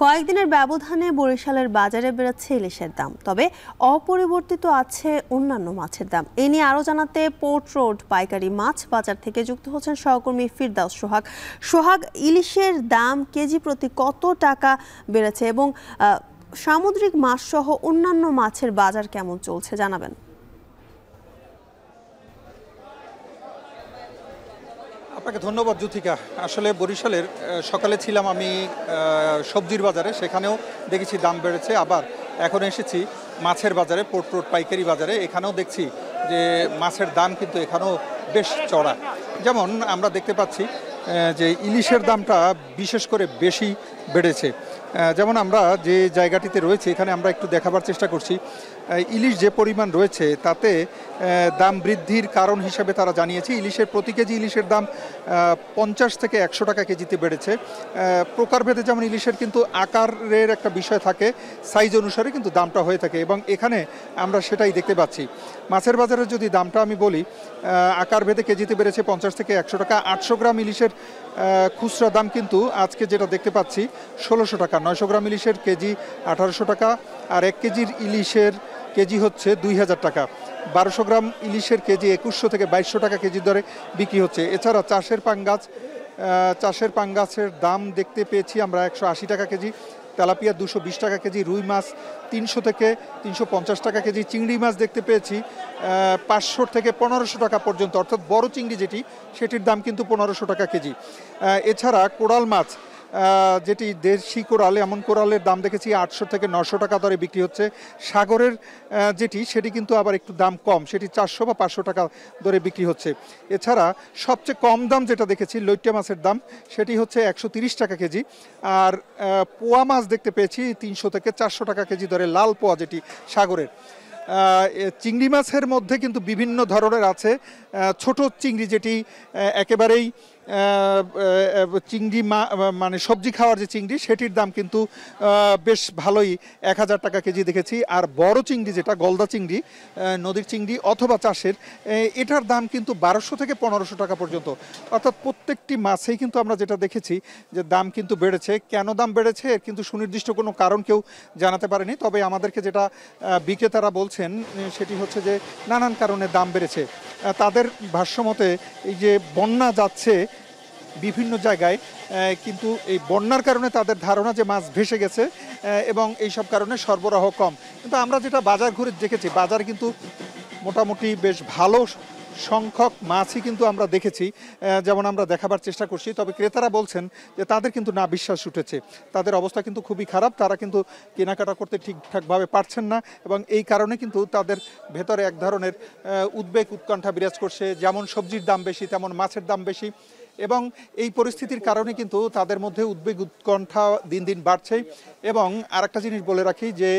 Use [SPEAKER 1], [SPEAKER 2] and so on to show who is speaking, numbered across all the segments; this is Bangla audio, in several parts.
[SPEAKER 1] কয়েকদিনের ব্যবধানে বরিশালের বাজারে বেড়েছে ইলিশের দাম, তবে অপরিবর্তিত আছে অন্যান্য মাছের দাম। এ নিয়ে আরও জানাতে পোর্ট রোড পাইকারি মাছ বাজার থেকে যুক্ত হচ্ছেন সহকর্মী ফিরদাউস সোহাগ। সোহাগ, ইলিশের দাম কেজি প্রতি কত টাকা বেড়েছে এবং সামুদ্রিক মাছ সহ অন্যান্য মাছের বাজার কেমন চলছে জানাবেন।
[SPEAKER 2] আপনাকে ধন্যবাদ জ্যোতিকা। আসলে বরিশালের সকালে ছিলাম আমি সবজির বাজারে, সেখানেও দেখেছি দাম বেড়েছে। আবার এখন এসেছি মাছের বাজারে, পোর্ট রোড পাইকারি বাজারে, এখানেও দেখছি যে মাছের দাম কিন্তু এখানেও বেশ চড়া। যেমন আমরা দেখতে পাচ্ছি যে ইলিশের দামটা বিশেষ করে বেশি বেড়েছে। যেমন আমরা যে জায়গাটিতে রয়েছে এখানে আমরা একটু দেখাবার চেষ্টা করছি, ইলিশ যে পরিমাণ রয়েছে তাতে দাম বৃদ্ধির কারণ হিসেবে তারা জানিয়েছে ইলিশের প্রতি কেজি ইলিশের দাম 50 থেকে 100 টাকা কেজিতে বেড়েছে। প্রকারভেদে যেমন ইলিশের কিন্তু আকারের একটা বিষয় থাকে, সাইজ অনুসারে কিন্তু দামটা হয়ে থাকে এবং এখানে আমরা সেটাই দেখতে পাচ্ছি। মাছের বাজারে যদি দামটা আমি বলি, আকারভেদে কেজিতে বেড়েছে 50 থেকে 100 টাকা। 800 গ্রাম ইলিশের খুচরা দাম কিন্তু আজকে যেটা দেখতে পাচ্ছি 1600 টাকা। 900 গ্রাম ইলিশের কেজি 1800 টাকা, আর 1 কেজির ইলিশের কেজি হচ্ছে 2000 টাকা। 1200 গ্রাম ইলিশের কেজি 2100 থেকে 2200 টাকা কেজি দরে বিক্রি হচ্ছে। এছাড়া চাষের পাঙ্গাসের দাম দেখতে পেয়েছি আমরা 180 টাকা কেজি, তেলাপিয়া 220 টাকা কেজি, রুই মাছ 300 থেকে 350 টাকা কেজি, চিংড়ি মাছ দেখতে পেয়েছি 500 থেকে 1500 টাকা পর্যন্ত, অর্থাৎ বড় চিংড়ি সেটির দাম কিন্তু 1500 টাকা কেজি। এছাড়া কোরাল মাছ যেটি দেশি কোরাল, এমন কোরালের দাম দেখেছি 800 থেকে 900 টাকা দরে বিক্রি হচ্ছে। সাগরের সেটি কিন্তু আবার একটু দাম কম, সেটি 400 বা 500 টাকা দরে বিক্রি হচ্ছে। এছাড়া সবচেয়ে কম দাম যেটা দেখেছি লইট্টা মাছের দাম, সেটি হচ্ছে 130 টাকা কেজি। আর পোয়া মাছ দেখতে পেয়েছি 300 থেকে 400 টাকা কেজি দরে, লাল পোয়া যেটি সাগরের। চিংড়ি মাছের মধ্যে কিন্তু বিভিন্ন ধরনের আছে। ছোট চিংড়ি যেটি একেবারেই চিংড়ি মানে সবজি খাওয়ার যে চিংড়ি, সেটির দাম কিন্তু বেশ ভালোই 1000 টাকা কেজি দেখেছি। আর বড় চিংড়ি যেটা গলদা চিংড়ি, নদীর চিংড়ি অথবা চাষের, এটার দাম কিন্তু 1200 থেকে 1500 টাকা পর্যন্ত। অর্থাৎ প্রত্যেকটি মাছেই কিন্তু আমরা যেটা দেখেছি যে দাম কিন্তু বেড়েছে। কেন দাম বেড়েছে এর কিন্তু সুনির্দিষ্ট কোনো কারণ কেউ জানাতে পারেনি, তবে আমাদেরকে যেটা বিক্রেতারা বলছেন সেটি হচ্ছে যে নানান কারণে দাম বেড়েছে। তাদের ভাষ্যমতে এই যে বন্যা যাচ্ছে বিভিন্ন জায়গায়, কিন্তু এই বন্যার কারণে তাদের ধারণা যে মাছ ভেসে গেছে এবং এইসব কারণে সরবরাহ কম। কিন্তু আমরা যেটা বাজার ঘুরে দেখেছি, বাজার কিন্তু মোটামুটি বেশ ভালো সংখ্যক মাছই কিন্তু আমরা দেখেছি, যেমন আমরা দেখাবার চেষ্টা করছি। তবে ক্রেতারা বলছেন যে তাদের কিন্তু না বিশ্বাস উঠেছে, তাদের অবস্থা কিন্তু খুবই খারাপ, তারা কিন্তু কেনাকাটা করতে ঠিকঠাকভাবে পারছেন না এবং এই কারণে কিন্তু তাদের ভেতরে এক ধরনের উদ্বেগ উৎকণ্ঠা বিরাজ করছে। যেমন সবজির দাম বেশি তেমন মাছের দাম বেশি, এবং এই পরিস্থিতির কারণে কিন্তু তাদের মধ্যে উদ্বেগ উৎকণ্ঠা দিন দিন বাড়ছে। এবং আরেকটা জিনিস বলে রাখি যে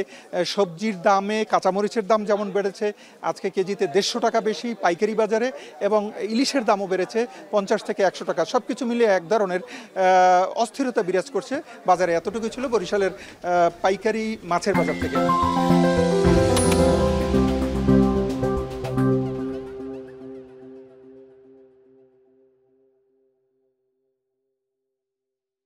[SPEAKER 2] সবজির দামে কাঁচামরিচের দাম যেমন বেড়েছে, আজকে কেজিতে 150 টাকা বেশি পাইকারি বাজারে, এবং ইলিশের দামও বেড়েছে 50 থেকে 100 টাকা। সব কিছু মিলিয়ে এক ধরনের অস্থিরতা বিরাজ করছে বাজারে। এতটুকু ছিল বরিশালের পাইকারি মাছের বাজার থেকে।